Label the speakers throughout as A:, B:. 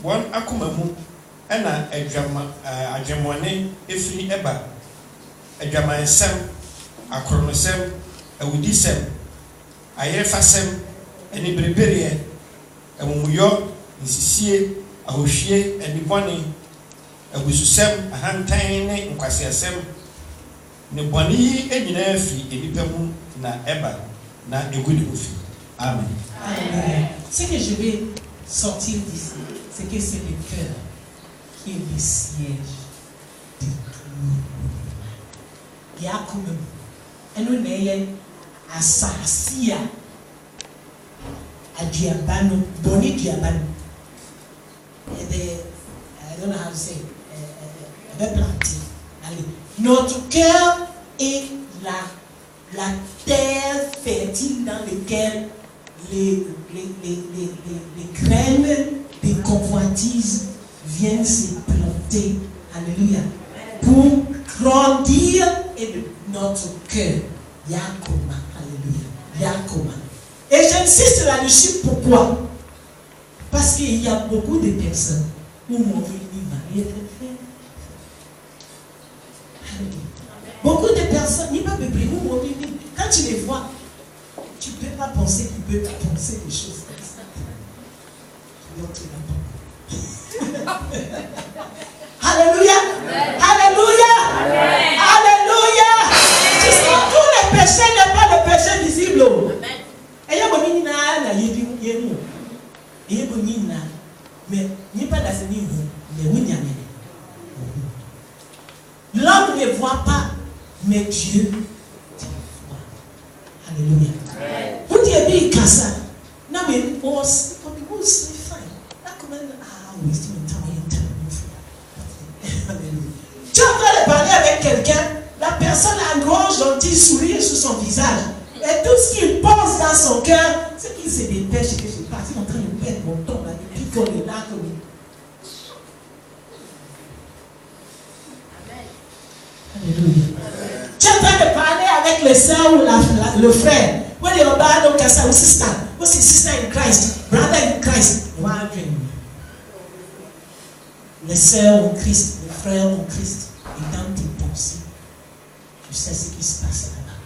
A: One akumamu, ena adwamone efiri eba. Adwamansem, akronosem, awudisem, ayefasem, eni berebere, amumuyo, nsisie, ahohwie, enibone, agususem, ahantan ne nkwasiasem. Ne boni yi enyina afi enipa mu na eba na egudi ofi. Amen.
B: Amen. Ce que je vais sortir d'ici, c'est que c'est le cœur qui est le siège de tout. Il y a comme un neye asasia a diabano, boni diabano. I don't know how to say, planté. Allez. Notre cœur est la terre fertile dans laquelle les graines des convoitises viennent se planter. Alléluia. Pour grandir et notre cœur. Yakoma. Alléluia. Yakoma. Et j'insiste là-dessus. Pourquoi? Parce qu'il y a beaucoup de personnes où mon vie va. Beaucoup de personnes, quand tu les vois, tu ne peux pas penser qu'ils peuvent penser des choses comme ça. Alléluia! Alléluia! Alléluia! Tu sais, tous les péchés n'est pas le péché visible. Mais il pas l'homme ne voit pas, mais Dieu te voit. Alléluia. Vous dites bien que ça. Non mais on se fait. Oui, c'est une temps. Alléluia. Tu es en train de parler avec quelqu'un, la personne a un grand gentil sourire sur son visage. Et tout ce qu'il pense dans son cœur, c'est qu'il se dépêche et que je suis parti en train de perdre mon temps là, depuis qu'on est là comme Alléluia. Tu es en train de parler avec le soeur ou le frère. When you're bad, okay, so sister. What's your sister in Christ? Brother in Christ. Les sœurs en Christ, les frères en Christ. Et dans tes pensées, tu sais ce qui se passe là-bas.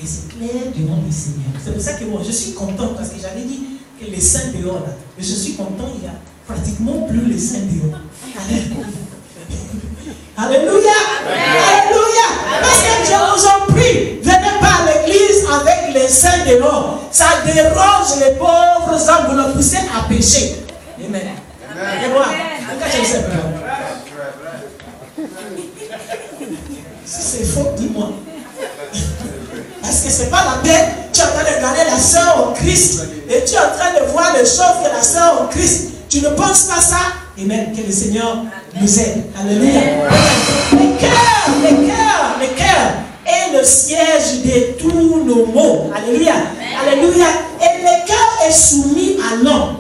B: Et c'est clair devant le Seigneur. C'est pour ça que moi, je suis content parce que j'avais dit que les saints dehors là. Mais je suis content, il y a pratiquement plus les saints dehors. Alléluia. Alléluia. Parce que je vous en prie, venez pas à l'église avec les saints dehors. Ça dérange les pauvres hommes, vous les poussez à pécher. Amen. Et moi, pourquoi je sais pas? Si c'est faux, dis-moi. Parce que c'est pas la peine. Tu es en train de regarder la sœur en Christ et tu es en train de voir les choses de la sœur en Christ. Tu ne penses pas ça? Amen. Que le Seigneur nous aide. Alléluia. Le cœur est le siège de tous nos maux. Alléluia. Alléluia. Et le cœur est soumis à l'homme.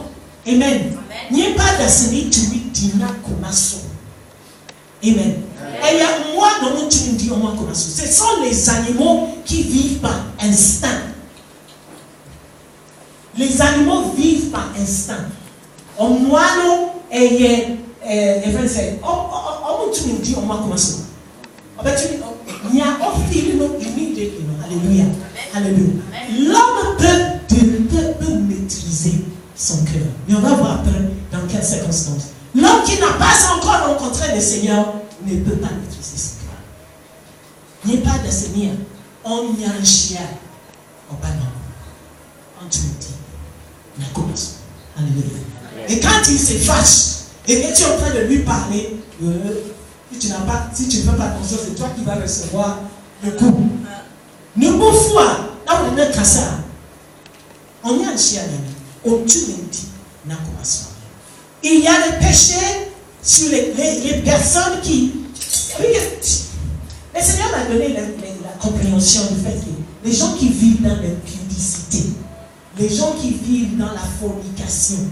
B: Amen. N'y pas d'assénie, tu lui dis comment ça. Amen. Et il y a moi dans mon tu me dis comment ça. Ce sont les animaux qui vivent par instinct. Les animaux vivent par instinct. En moi, non, et tu me dis comment ça. Il y a un film immédiatement. Alléluia. Alléluia. L'homme peut maîtriser son cœur. Mais on va voir après dans quelles circonstances. L'homme qui n'a pas encore rencontré le Seigneur ne peut pas maîtriser son cœur. Il n'y a pas de Seigneur. On y a un chien. Oh, pas non. On te dit. On a commencé. Alléluia. Et quand il se fâche, et que tu es en train de lui parler, si tu ne fais pas attention, c'est toi qui vas recevoir le coup. Ne me foi, là où on est cassé, on y a un chien, on tue les petits, on a commencé. Il y a des péchés sur les personnes qui. Le Seigneur m'a donné la compréhension du fait que les gens qui vivent dans l'impudicité, les gens qui vivent dans la fornication,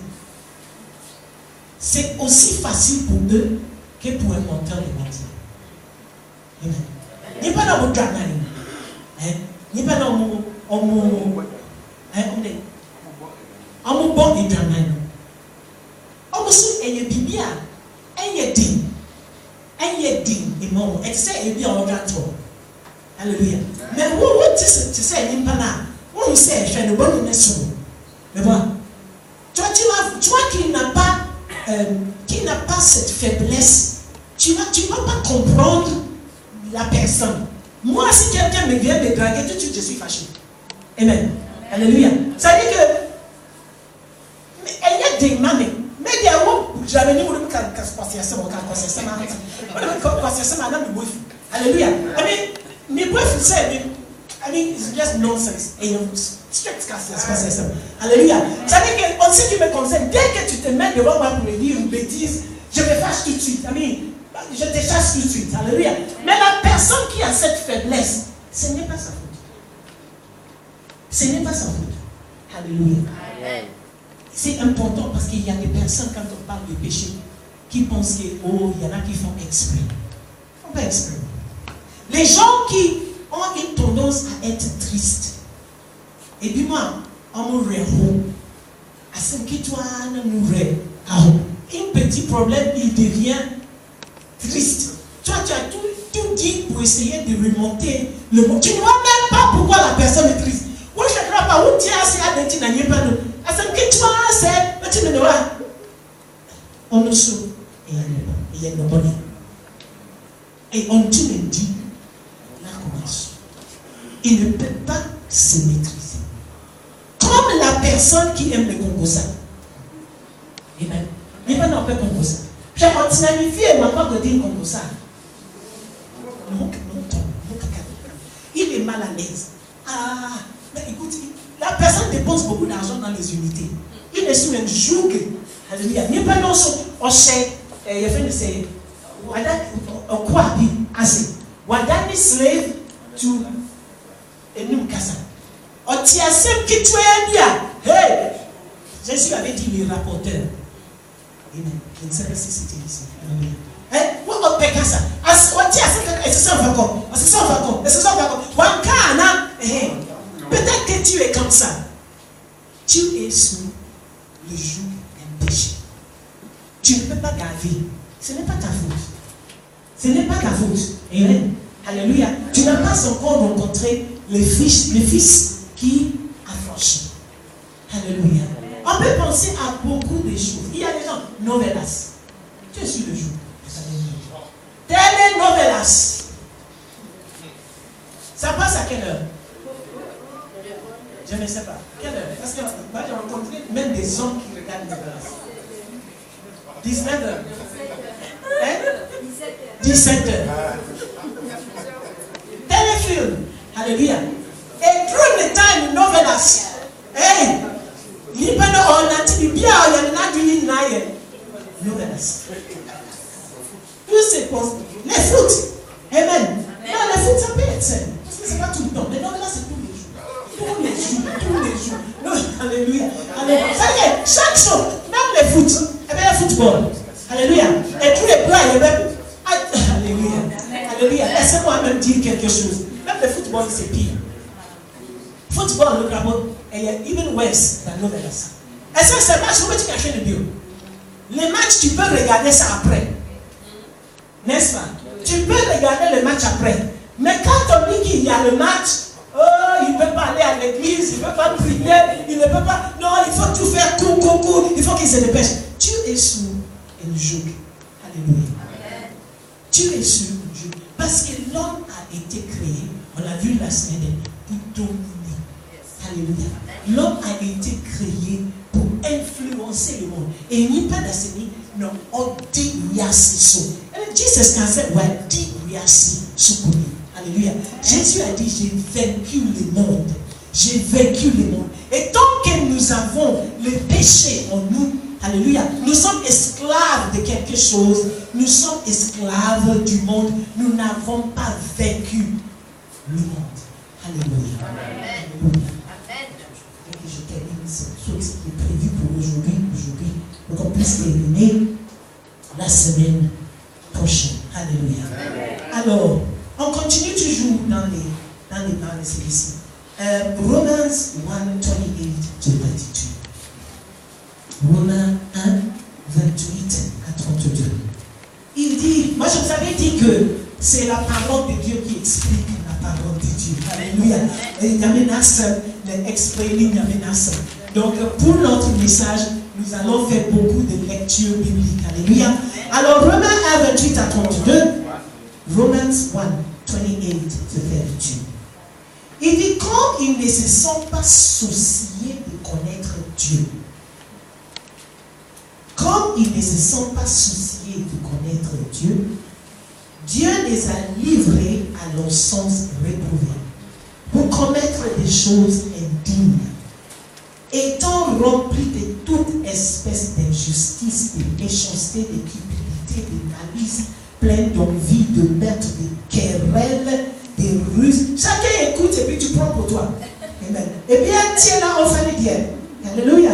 B: c'est aussi facile pour eux que pour un menteur de mentir. Il n'y a pas dans mon drame. Il n'y a pas dans mon bon et drame. aussi et bibia et din et mon et c'est et bien on gâteau. Alléluia. Mais où tu sais ni pas là. On sait je ne bonne nation. Mais voilà. Toi qui n'a pas cette faiblesse, tu vas pas comprendre la personne. Moi, si quelqu'un me vient me draguer, tout de suite je suis fâché. Amen. Alléluia. Ça veut dire que il y a des mamans. Mais il y a où j'avais dit que Alléluia. I mean, it's just nonsense. Et strict casse. Alléluia. Ça veut dire qu'en ce qui me concerne, dès que tu te mets devant moi pour me dire une bêtise, je me fâche tout de suite. Je te chasse tout de suite. Alléluia. Mais la personne qui a cette faiblesse, ce n'est pas sa faute. Ce n'est pas sa faute. Alléluia. C'est important parce qu'il y a des personnes, quand on parle de péché, qui pensent que, oh, il y en a qui font exprès. Ils ne font pas exprès. Les gens qui ont une tendance à être tristes. Et puis moi, on me réhou. À ce qui toi, nous réhou. Un petit problème, il devient triste. Toi, tu as tout dit pour essayer de remonter le monde. Tu ne vois même pas pourquoi la personne est triste. Moi, je ne sais pas où tu as assez à dire, tu n'as pas de. À ce qui toi, c'est. Tu ne vois pas. On nous sauve. Et il y a une bonne. Et on te le dit. Il ne peut pas se maîtriser. Comme la personne qui aime le Congosa. Amen. Mais pas non, pas Congosa. J'ai continué et m'a pas dire Congosa. Non, il est mal à l'aise. Ah, mais écoute, la personne dépense beaucoup d'argent dans les unités. Il est sur un joug. Alléluia. Mais pas non, on sait, il y a fait de ces. Quoi dit assez. Wadani slave to Enum Kassa. Otiasem qui tu es bien. Hey! Jésus avait dit les rapporteurs. Amen. Je ne sais pas si c'était ici. Hein? On peut ça. Peut-être que tu es comme ça. Tu es sous le joug d'un péché. Tu ne peux pas garder. Ce n'est pas ta faute. Ce n'est pas ta faute. Amen. Alléluia. Tu n'as pas encore rencontré le fils qui a franchi. Alléluia. On peut penser à beaucoup de choses. Il y a des gens, novelas. Tu es sur le jour. Telenovelas. Ça passe à quelle heure? Je ne sais pas. Quelle heure? Parce que moi j'ai rencontré même des hommes qui regardent novelas. 19h. Hein? 17h. Téléfilm. Alléluia. Et during the time novelas. Hey! Il peut nous on a dit bien, il y a une novelas. Tout c'est possible. Les foot. Amen. Non, les foot ça peut être sain. Parce que c'est pas tout le temps. Les novelas c'est tous les jours. Tous les jours. Non, alléluia. Alléluia. Ça y est, chaque chose, même les foot. Eh bien, le football. Alléluia. Et tous les plats, il y a même. Alléluia. Alléluia. Laissez-moi même dire quelque chose. Même le football, c'est pire. Football, le grabo, il y a even worse than novelas. Et ça, c'est un match, comment tu caches le bio? Les matchs, tu peux regarder ça après. N'est-ce pas? Tu peux regarder le match après. Mais quand on dit qu'il y a le match, oh, il ne peut pas aller à l'église, il ne peut pas prier, il ne peut pas. Non, il faut tout faire court, il faut qu'il se dépêche. Tu es sous une joug. Alléluia. Tu es sous une joug. Parce que l'homme a été créé, on l'a vu la semaine dernière, pour dominer. Alléluia. L'homme a été créé pour influencer le monde. Et il n'y a pas d'assaini, non, on dit yassiso. Jesus can say, well, dit yassi sukuni. Alléluia. Jésus a dit, j'ai vaincu le monde. J'ai vaincu le monde. Et tant que nous avons le péché en nous, alléluia, nous sommes esclaves de quelque chose. Nous sommes esclaves du monde. Nous n'avons pas vaincu le monde. Alléluia. Alléluia. Et je termine cette chose qui est prévue pour aujourd'hui, pour qu'on puisse terminer la semaine prochaine. Alléluia. Alors, on continue toujours dans les séries. Romans 1:28 to 32. Romains 1, 28 dit que c'est la parole de Dieu qui explique la parole de Dieu. Alléluia. Donc, pour notre message, nous allons faire beaucoup de lectures bibliques. Alléluia. Alors, Romains 1, 28 à 32. Romans 1, 28 to 32. Il dit, comme ils ne se sont pas souciés de connaître Dieu, comme ils ne se sont pas souciés de connaître Dieu, Dieu les a livrés à leur sens réprouvé pour commettre des choses indignes, étant remplis de toute espèce d'injustice, de méchanceté, de cupidité, de malice, plein d'envie, de meurtre, de querelles, de ruses. Chacun écoute et puis tu prends pour toi. Amen. Et bien, tiens là au fin de Dieu. Alléluia.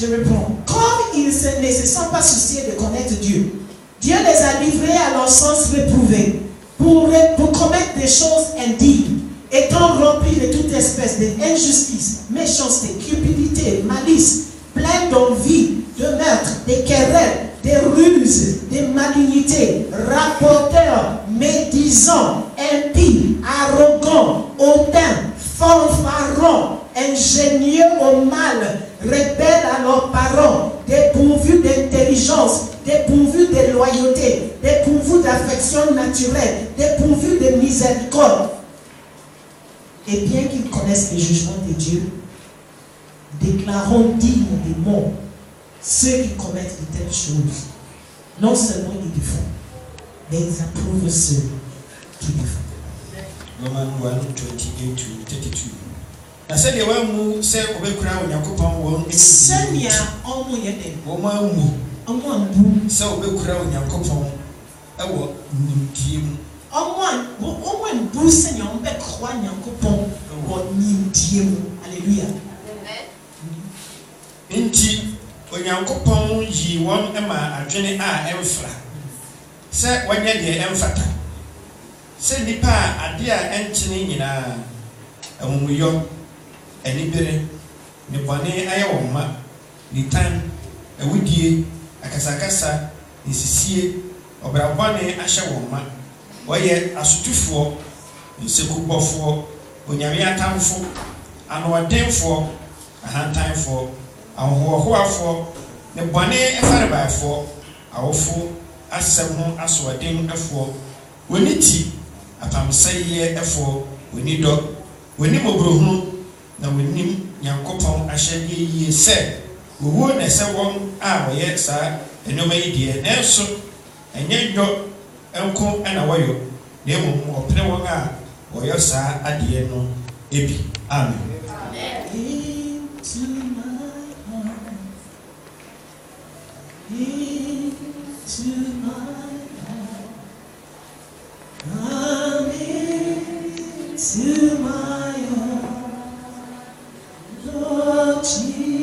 B: Je reprends. Comme ils ne se sont pas souciés de connaître Dieu, Dieu les a livrés à leur sens réprouvé pour commettre des choses indignes, étant remplis de toute espèce d'injustice, méchanceté, cupidité, malice, plein d'envie, de meurtre, de querelles, de ruses, de malignité, rapporteurs, médisants, impies, arrogants, hautains, fanfarons, ingénieux au mal, rebelles à leurs parents, dépourvus d'intelligence, dépourvus de loyauté, dépourvus d'affection naturelle, dépourvus de miséricorde. Et bien qu'ils connaissent les jugements de Dieu, déclarons dignes de mort ceux qui commettent de telles choses. Non seulement ils le font, mais ils approuvent ceux qui le font.
A: Romans 1, 28 to 32. Na sɛ deɛ wamu sɛ wobɛkura Onyankopɔn wɔn
B: sɛnea ɔmo yɛ dɛ
A: wɔn amu
B: ɔmo ambu
A: sɛ wobɛkura Onyankopɔn ɛwɔ nimdie mu
B: ɔmo ambu sɛnea ɔmo bɛkɔa Nyankopɔn wɔ nimdie mu. Alléluia.
A: Nti Onyankopɔn yi wɔn ɛma adwene a ɛmfra sɛ wɔnyɛ deɛ ɛmfata sɛ nipa a ade a ɛnkyene nyinaa ɛmumuyɔ anibere ne bɔne ayɛ wɔn ma nitan awudie akasakasa nsisie ɔbrabɔne ahyɛ wɔn ma wɔyɛ asotufoɔ nsekubɔfoɔ onyame atamfo anoɔdenfoɔ ahantanfoɔ ahohoahoafoɔ ne bɔne ɛfarebaefoɔ awofo asɛm ho asoɔdenfoɔ wɔne ti apamsɛyɛ ɛfoɔ wɔni dɔ wɔni mɔborɔhunu na wɔnim Nyankopɔn ahyɛdeɛ yie sɛ wɔwuo na ɛsɛ wɔn a wɔyɛ saa nneɛma yi deɛ nanso ɛnyɛ dɔ nko ɛna wɔyɔ na mmom ɔpere wɔn a wɔyɛ saa adeɛ no ebi. Amen.
B: Lord Jesus,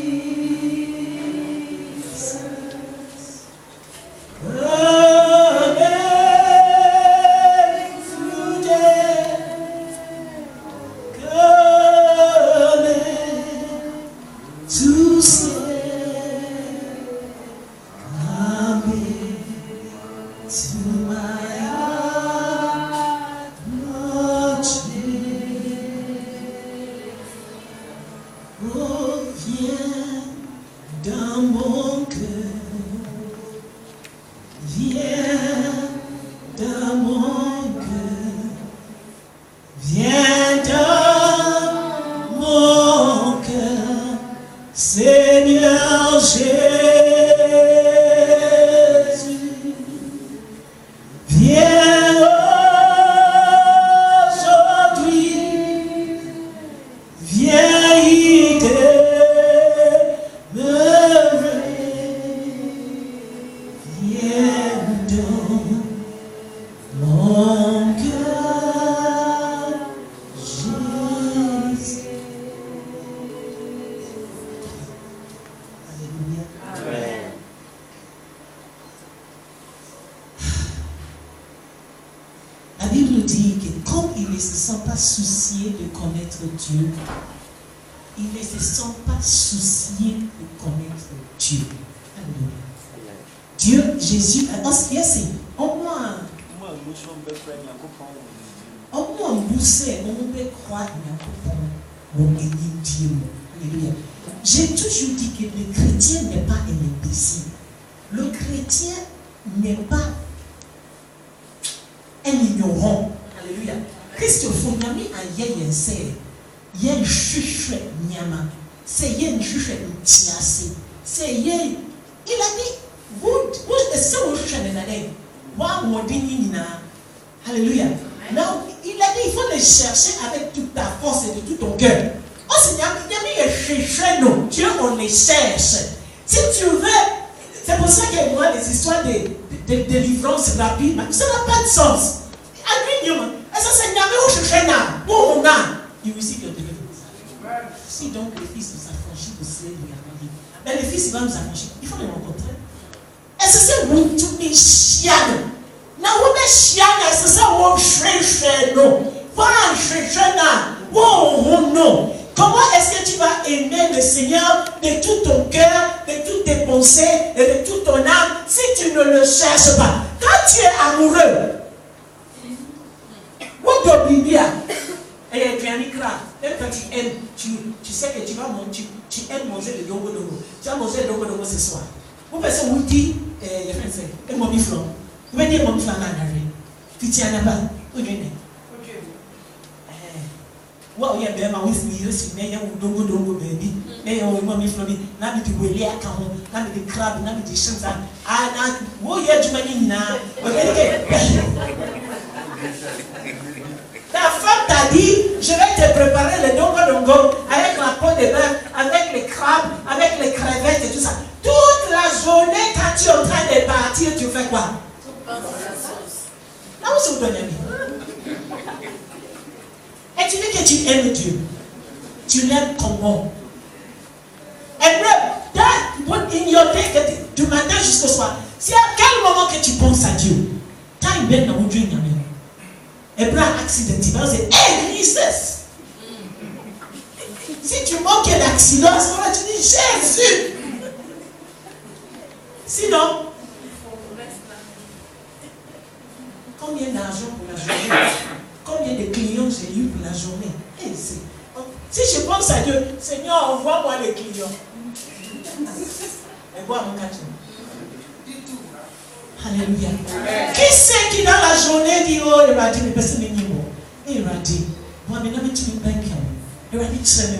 B: Dieu, ils ne se sont pas souciés de connaître Dieu. Dieu, Jésus, Alléluia. J'ai toujours dit que le chrétien n'est pas un imbécile. Le chrétien n'est pas un ignorant. Alléluia. Christ Fondami a yé yen chuche nyama. C'est yen chuche ntiase. C'est yen. Il a dit, vous c'est où je suis allé. Wa modini na. Alléluia. Non, il a dit, il faut les chercher avec toute ta force et de tout ton cœur. Oh Seigneur, Dieu on les cherche. Si tu veux, c'est pour ça que moi les histoires de délivrance rapide, ça n'a pas de sens. You receive your deliverance. Si donc le fils nous affranchit de cela, mais le fils va nous affranchir, il faut les rencontrer. Et c'est ça, vous tous les chiens. Na wobe chiana sasa wo hwehwe no wa hwehwe na wo no. Comment est-ce que tu vas aimer le Seigneur de tout ton cœur, de toutes tes pensées et de toute ton âme si tu ne le cherches pas? Quand tu es amoureux, what do you mean? Et tu as mis grave. Quand tu aimes, tu sais que tu aimes manger le dongo dongo. Tu vas manger le dongo dongo ce soir. Vous pensez où dit les Français et mon biflon. Vous pouvez dire mon biflon à la vie. Tu tiens là-bas. Où tu es? Wow, yeah, baby, my wife, you see, me, you don't go, baby. Me, you want me from me. Now, the way I come, now the crab, now the shrimp, now, oh, yeah, you money now. Ta femme t'a dit, je vais te préparer le dongo avec la peau de bœuf, avec les crabes, avec les crevettes et tout ça. Toute la journée, quand tu es en train de partir, tu fais quoi? Là où c'est où ton ami? Et tu dis que tu aimes Dieu. Tu l'aimes comment? Et même, in your day, du matin jusqu'au soir, c'est à quel moment que tu penses à Dieu? Quand il vient dans mon Dieu, il y a même. Abraham accident, il va dire, hey, Jesus! Si tu manques l'accident, à ce moment-là, tu dis, Jésus! Sinon, combien d'argent pour la journée? Combien de clients j'ai eu pour la journée? Si je pense à Dieu, Seigneur, envoie-moi les clients. Et vois mon quartier. Alléluia. Qui c'est qui dans la journée dit, oh, il va dire, mais personne n'est ni bon. Et il va dire, moi, maintenant, tu me banques. Il va dire, tu sais,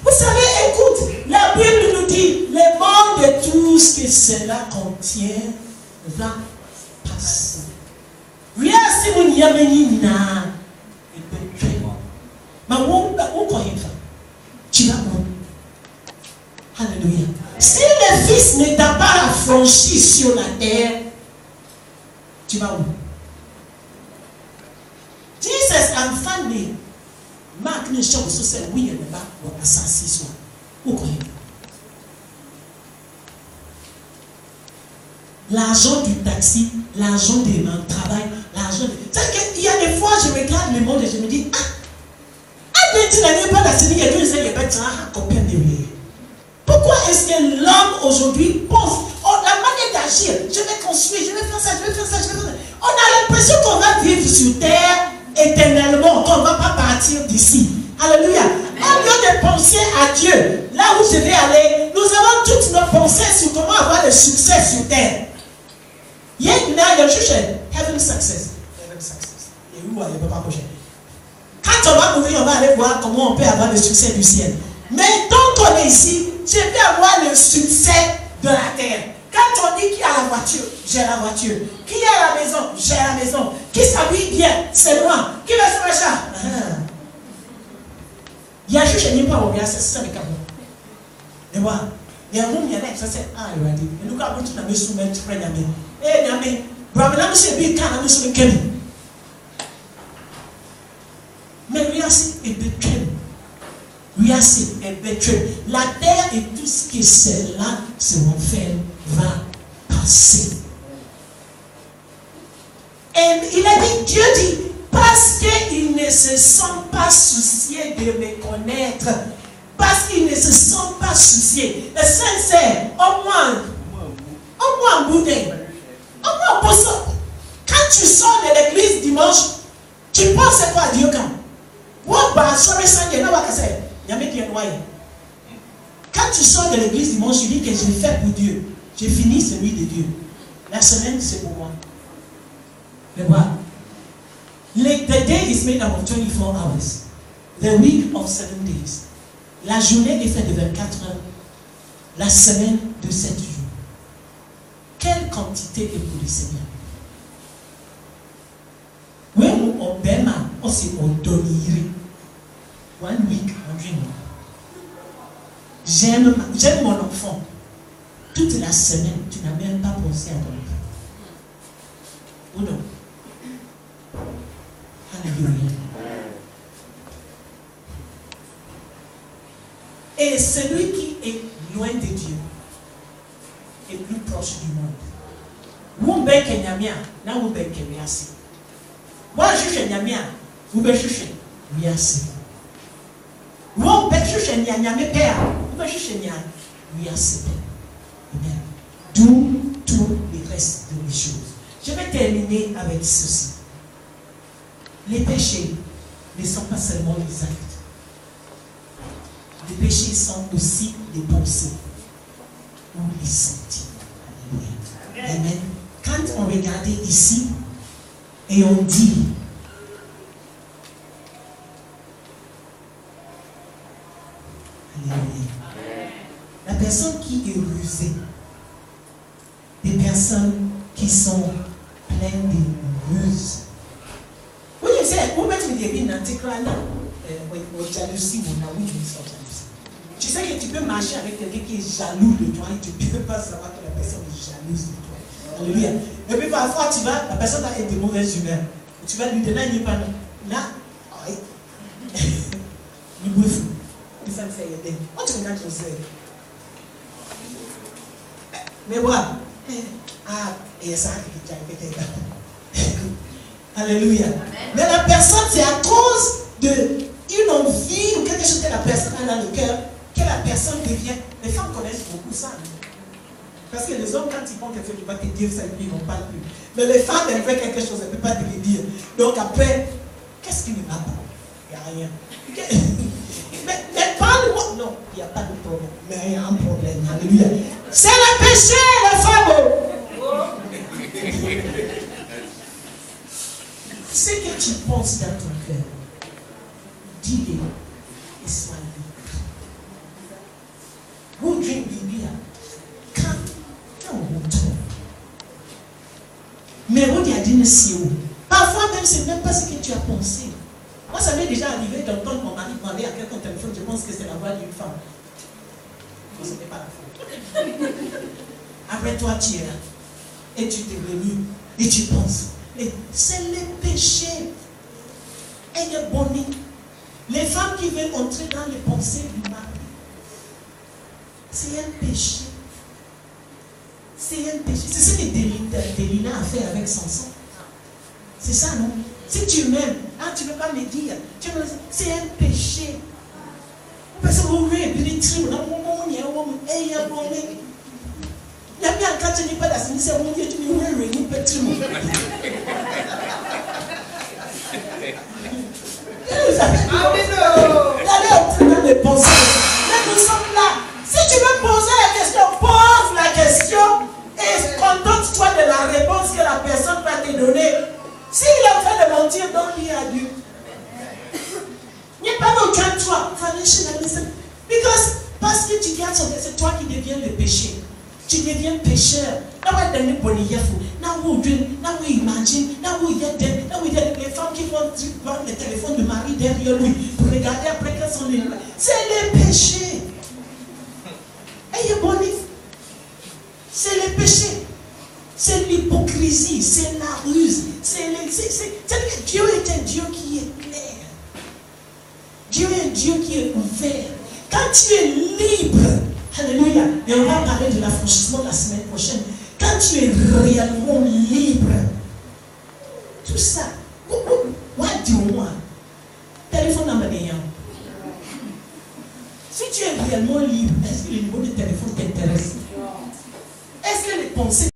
B: vous savez, écoute, la Bible nous dit, le monde de tout ce que cela contient va passer. Rien si vous n'y avez ni na. Mais où croyez-vous? Tu vas mourir. Alléluia. Si le Fils ne t'a pas affranchi sur la terre, tu vas où? Jesus and family. Mark ne chante sur cette oui et là pour assassiner soi. Où croyez-vous? L'argent du taxi, l'argent de mon travail, l'argent de... C'est qu'il y a des fois, je regarde le monde et je me dis, pourquoi est-ce que l'homme aujourd'hui pense, la manière d'agir, je vais construire, je vais faire ça, je vais faire ça, je vais faire ça. On a l'impression qu'on va vivre sur terre éternellement, qu'on ne va pas partir d'ici. Alléluia. Au lieu de penser à Dieu, là où je vais aller, nous avons toutes nos pensées sur comment avoir le succès sur terre. Il y a une heaven success. Heaven success. Et où aller, pas prochain. Quand on va mourir, on va aller voir comment on peut avoir le succès du ciel. Mais tant qu'on est ici, je vais avoir le succès de la terre. Quand on dit qui a la voiture, j'ai la voiture. Qui a la maison, j'ai la maison. Qui s'habille bien, c'est moi. Qui va se faire ça? Il y a juste un pas au bien, c'est ça le cas. Et voilà. Il y a un monde qui a ça, c'est ah, il va dire. Et nous, quand on a mis sous mes frères, eh, Yamé, Brabela, monsieur, bien, quand on a mis sous le Kemi. Mais Riasi est bétré. Riasi est bétré. La terre et tout ce qui est celle-là, c'est mon frère, va passer. Et il a dit, Dieu dit, parce qu'il ne se sent pas soucié de me connaître, parce qu'il ne se sent pas soucié. Le sincère, au moins, boudin, au moins, quand tu sors de c'est quoi Dieu quand? Quand tu sors de l'église dimanche, tu dis que j'ai fait pour Dieu. J'ai fini celui de Dieu. La semaine, c'est pour moi. Mais voilà. The day is made up of 24 hours. The week of 7 days. La journée est faite de 24 heures. La semaine de 7 jours. Quelle quantité est pour le Seigneur? Oui, on bema, on s'est donné. 1 week, on dream. J'aime mon enfant. Toute la semaine, tu n'as même pas pensé à ton enfant. Ou non? Alléluia. Et celui qui est loin de Dieu est plus proche du monde. Vous ben kenyamia, na vous ben kenyasi. Moi je suis kenyamia, vous ben je suis miasi. Vous ben je suis nyanyame père, vous ben je suis miasi. Amen. D'où tout le reste de mes choses. Je vais terminer avec ceci. Les péchés ne sont pas seulement les actes. Les péchés sont aussi les pensées ou les sentiments. Alléluia. Amen. Quand on regardait ici et on dit Alléluia. La personne qui est rusée, des personnes qui sont pleines de ruses. Oui, je sais, vous mettez des billes dans tes crânes, jalousie, tu sais que tu peux marcher avec quelqu'un qui est jaloux de toi et tu ne peux pas savoir que la personne est jalouse de toi. Alléluia. Et puis parfois, tu vas, la personne a été de mauvaise humeur. Tu vas lui donner un pas là, il bouffe. Ça me fait aider. On te regarde, je sais. Mais voilà. Et ça, alléluia. Mais la personne, c'est à cause d'une envie ou quelque chose que la personne a dans le cœur que la personne devient. Les femmes connaissent beaucoup ça. Parce que les hommes, quand ils font quelque chose, ils vont te dire ça et puis ils ne vont pas le dire. Mais les femmes, elles veulent quelque chose, elles ne peuvent pas te le dire. Donc après, qu'est-ce qui ne va pas? Il n'y a rien. Mais parle-moi. Non, il n'y a pas de problème. Mais il y a un problème. Alléluia. C'est le péché, les femmes. Ce que tu penses dans ton cœur, dis-le et sois libre. Vous drink Biblia. Quand on retrouve. Mais vous dites si où. Parfois même, c'est même pas ce que tu as pensé. Moi, ça m'est déjà arrivé d'entendre mon mari demander à quelqu'un au téléphone, je pense que c'est la voix d'une femme. Mais ce n'est pas la femme. Après toi, tu es là. Et tu t'es venu. Et tu penses. Et c'est le péché. Et le bonnet. Les femmes qui veulent entrer dans les pensées du mari. C'est un péché. C'est un péché. C'est ce que Délina a fait avec son sang. C'est ça, non? Si tu m'aimes, tu ne peux pas me dire. C'est un péché. Parce que vous voulez pénétrer dans mon monde, il y a un homme, et il y a un homme. Il y a bien quand tu n'es pas là, c'est un monde, tu ne veux rien, tu peux tout. Allez entrer dans les pensées. Mais nous sommes là. Si tu veux poser la question, pose la question et contente-toi de la réponse que la personne va te donner. S'il est en train de mentir, donne-lui à Dieu. Il n'y a pas aucun toi. Parce que tu gardes son cœur, c'est toi qui deviens le péché. Tu deviens pécheur. Les femmes qui vont prendre le téléphone de mari derrière lui pour regarder après quels sont les numéros. C'est le péché. Ayez bon livre. C'est le péché. C'est l'hypocrisie. C'est la ruse. Dieu est un Dieu qui est clair. Dieu est un Dieu qui est ouvert. Quand tu es libre, alléluia, et on va parler de l'affranchissement la semaine prochaine. Quand tu es réellement libre, tout ça, dis-moi, téléphone number de Yam. Si tu es réellement libre, est-ce que le numéro de téléphone t'intéresse? Est-ce que les pensées